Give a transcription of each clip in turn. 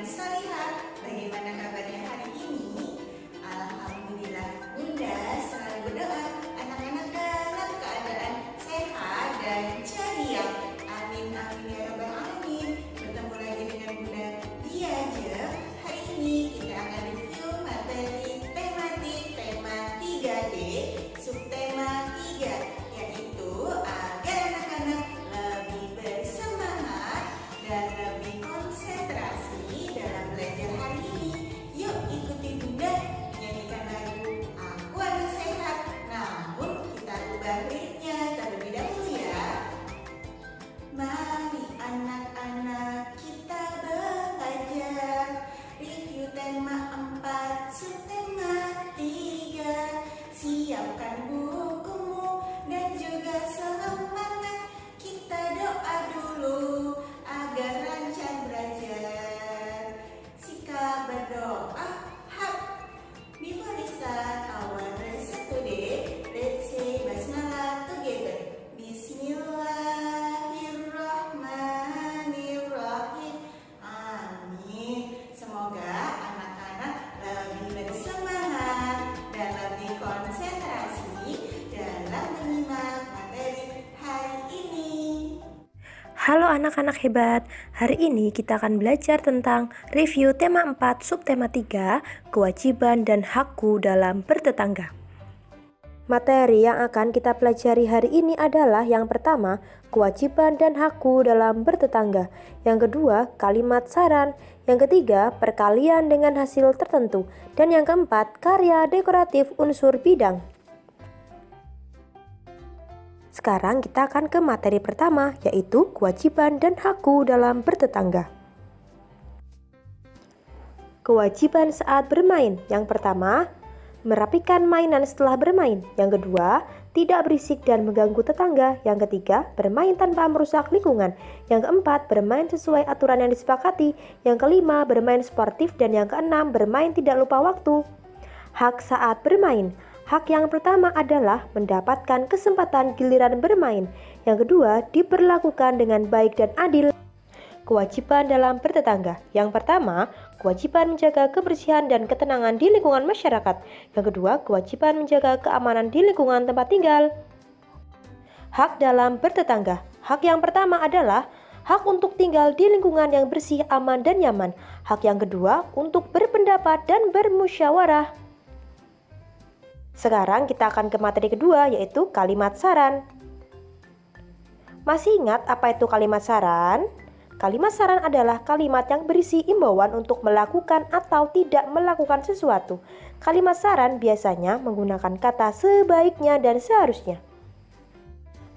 yang salihah. Bagaimana kabarnya hari ini? Alhamdulillah, Bunda selalu berdoa anak-anak dalam keadaan sehat dan ceria. Amin amin ya rabbal alamin. Bertemu lagi dengan Bunda Dia. Hari ini kita akan review materi tematik tema 3D, subtema 3, yaitu agar anak-anak lebih bersemangat dan lebih konsentrasi dalam belajar hari ini. Yuk ikuti Bunda nyanyikan lagu Aku Anak Sehat. Namun kita ubah liriknya terlebih dahulu ya. Mari anak-anak kita belajar review tema 4, subtema 3. Siapkan bukumu dan juga semangat. Kita doa dulu agar lancar belajar. Sikap berdoa. Before we start our lesson today, let's say basmalah together. Bismillahirrahmanirrahim. Amin. Semoga anak-anak lebih bersemangat dan lebih konsentrasi dalam menyimak materi hari ini. Halo anak-anak hebat, hari ini kita akan belajar tentang review tema 4, subtema 3, kewajiban dan hakku dalam bertetangga. Materi yang akan kita pelajari hari ini adalah yang pertama, kewajiban dan hakku dalam bertetangga. Yang kedua, kalimat saran. Yang ketiga, perkalian dengan hasil tertentu. Dan yang keempat, karya dekoratif unsur bidang. Sekarang kita akan ke materi pertama, yaitu kewajiban dan hakku dalam bertetangga. Kewajiban saat bermain. Yang pertama, merapikan mainan setelah bermain. Yang kedua, tidak berisik dan mengganggu tetangga. Yang ketiga, bermain tanpa merusak lingkungan. Yang keempat, bermain sesuai aturan yang disepakati. Yang kelima, bermain sportif. Dan yang keenam, bermain tidak lupa waktu. Hak saat bermain. Hak yang pertama adalah mendapatkan kesempatan giliran bermain. Yang kedua, diperlakukan dengan baik dan adil. Kewajiban dalam bertetangga. Yang pertama, kewajiban menjaga kebersihan dan ketenangan di lingkungan masyarakat. Yang kedua, kewajiban menjaga keamanan di lingkungan tempat tinggal. Hak dalam bertetangga. Hak yang pertama adalah hak untuk tinggal di lingkungan yang bersih, aman, dan nyaman. Hak yang kedua, untuk berpendapat dan bermusyawarah. Sekarang kita akan ke materi kedua, yaitu kalimat saran. Masih ingat apa itu kalimat saran? Kalimat saran adalah kalimat yang berisi imbauan untuk melakukan atau tidak melakukan sesuatu. Kalimat saran biasanya menggunakan kata sebaiknya dan seharusnya.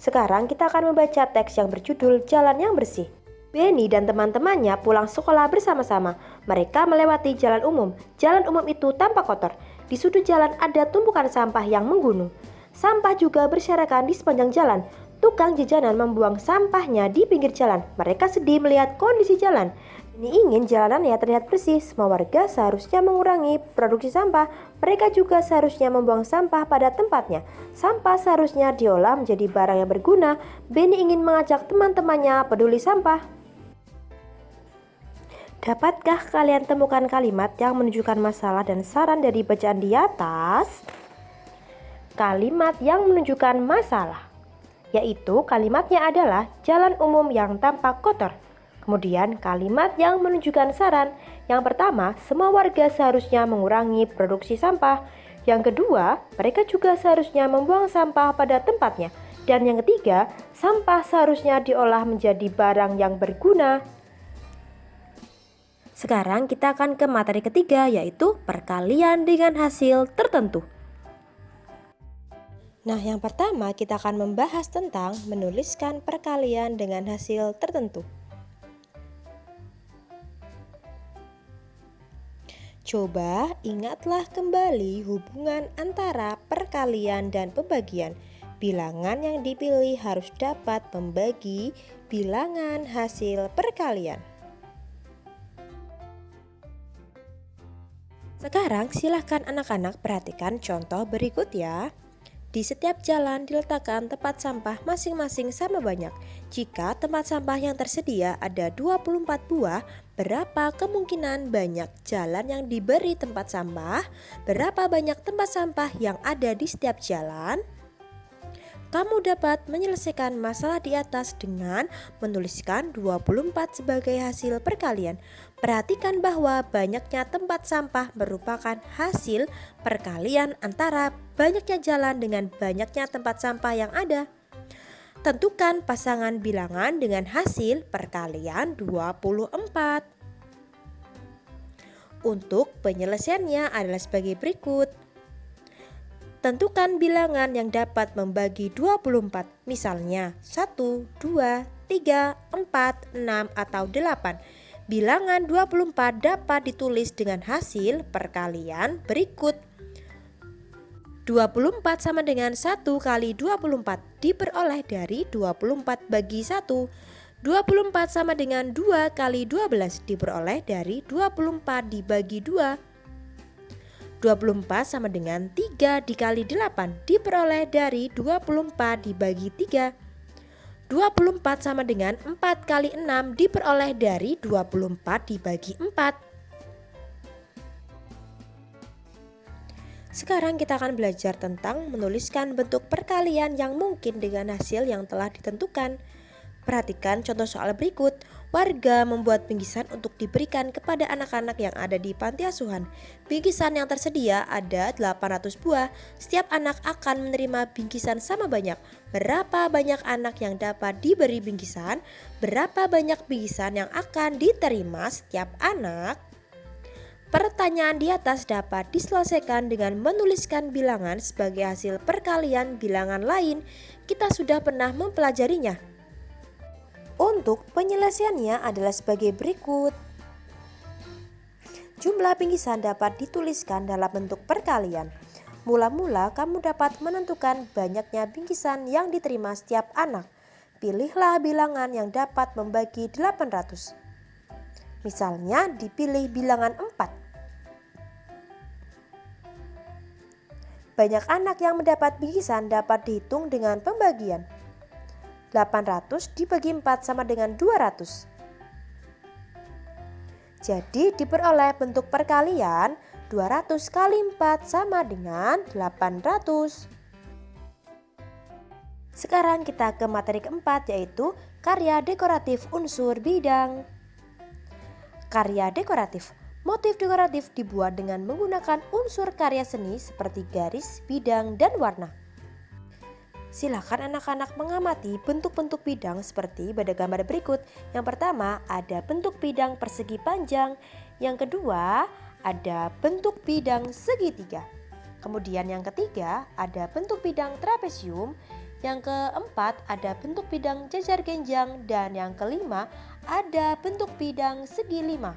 Sekarang kita akan membaca teks yang berjudul Jalan yang Bersih. Benny dan teman-temannya pulang sekolah bersama-sama. Mereka melewati jalan umum. Jalan umum itu tampak kotor. Di sudut jalan ada tumpukan sampah yang menggunung. Sampah juga berserakan di sepanjang jalan. Tukang jajanan membuang sampahnya di pinggir jalan. Mereka sedih melihat kondisi jalan. Ini ingin jalanannya terlihat bersih. Semua warga seharusnya mengurangi produksi sampah. Mereka juga seharusnya membuang sampah pada tempatnya. Sampah seharusnya diolah menjadi barang yang berguna. Benny ingin mengajak teman-temannya peduli sampah. Dapatkah kalian temukan kalimat yang menunjukkan masalah dan saran dari bacaan di atas? Kalimat yang menunjukkan masalah, yaitu kalimatnya adalah jalan umum yang tampak kotor. Kemudian kalimat yang menunjukkan saran. Yang pertama, semua warga seharusnya mengurangi produksi sampah. Yang kedua, mereka juga seharusnya membuang sampah pada tempatnya. Dan yang ketiga, sampah seharusnya diolah menjadi barang yang berguna. Sekarang kita akan ke materi ketiga, yaitu perkalian dengan hasil tertentu. Nah, yang pertama kita akan membahas tentang menuliskan perkalian dengan hasil tertentu. Coba ingatlah kembali hubungan antara perkalian dan pembagian. Bilangan yang dipilih harus dapat membagi bilangan hasil perkalian. Sekarang silahkan anak-anak perhatikan contoh berikut ya. Di setiap jalan diletakkan tempat sampah masing-masing sama banyak. Jika tempat sampah yang tersedia ada 24 buah, berapa kemungkinan banyak jalan yang diberi tempat sampah? Berapa banyak tempat sampah yang ada di setiap jalan? Kamu dapat menyelesaikan masalah di atas dengan menuliskan 24 sebagai hasil perkalian. Perhatikan bahwa banyaknya tempat sampah merupakan hasil perkalian antara banyaknya jalan dengan banyaknya tempat sampah yang ada. Tentukan pasangan bilangan dengan hasil perkalian 24. Untuk penyelesaiannya adalah sebagai berikut. Tentukan bilangan yang dapat membagi 24, misalnya 1, 2, 3, 4, 6, atau 8. Bilangan 24 dapat ditulis dengan hasil perkalian berikut. 24 sama dengan 1 kali 24 diperoleh dari 24 bagi 1. 24 sama dengan 2 kali 12 diperoleh dari 24 dibagi 2. 24 sama dengan 3 dikali 8 diperoleh dari 24 dibagi 3. 24 sama dengan 4 kali 6 diperoleh dari 24 dibagi 4. Sekarang kita akan belajar tentang menuliskan bentuk perkalian yang mungkin dengan hasil yang telah ditentukan. Perhatikan contoh soal berikut. Warga membuat bingkisan untuk diberikan kepada anak-anak yang ada di panti asuhan. Bingkisan yang tersedia ada 800 buah. Setiap anak akan menerima bingkisan sama banyak. Berapa banyak anak yang dapat diberi bingkisan? Berapa banyak bingkisan yang akan diterima setiap anak? Pertanyaan di atas dapat diselesaikan dengan menuliskan bilangan sebagai hasil perkalian bilangan lain. Kita sudah pernah mempelajarinya. Untuk penyelesaiannya adalah sebagai berikut. Jumlah bingkisan dapat dituliskan dalam bentuk perkalian. Mula-mula kamu dapat menentukan banyaknya bingkisan yang diterima setiap anak. Pilihlah bilangan yang dapat membagi 800. Misalnya dipilih bilangan 4. Banyak anak yang mendapat bingkisan dapat dihitung dengan pembagian. 800 dibagi 4 sama dengan 200. Jadi diperoleh bentuk perkalian 200 kali 4 sama dengan 800. Sekarang kita ke materi keempat, yaitu karya dekoratif unsur bidang. Karya dekoratif. Motif dekoratif dibuat dengan menggunakan unsur karya seni seperti garis, bidang, dan warna. Silakan anak-anak mengamati bentuk-bentuk bidang seperti pada gambar berikut. Yang pertama ada bentuk bidang persegi panjang. Yang kedua ada bentuk bidang segitiga. Kemudian yang ketiga ada bentuk bidang trapesium. Yang keempat ada bentuk bidang jajar genjang. Dan yang kelima ada bentuk bidang segi lima.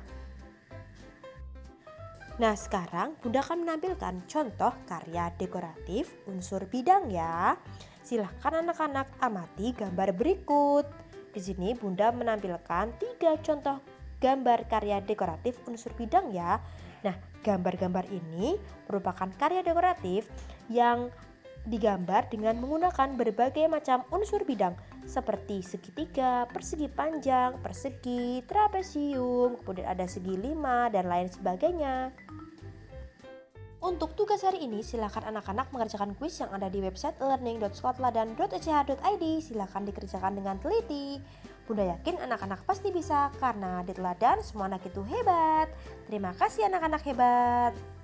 Nah, sekarang Bunda akan menampilkan contoh karya dekoratif unsur bidang ya. Silahkan anak-anak amati gambar berikut. Di sini Bunda menampilkan 3 contoh gambar karya dekoratif unsur bidang ya. Nah, gambar-gambar ini merupakan karya dekoratif yang digambar dengan menggunakan berbagai macam unsur bidang seperti segitiga, persegi panjang, persegi, trapesium, kemudian ada segi lima dan lain sebagainya. Untuk tugas hari ini, silakan anak-anak mengerjakan kuis yang ada di website learning.sekolahdan.ech.id. Silakan dikerjakan dengan teliti. Bunda yakin anak-anak pasti bisa karena diteladan semua anak itu hebat. Terima kasih anak-anak hebat.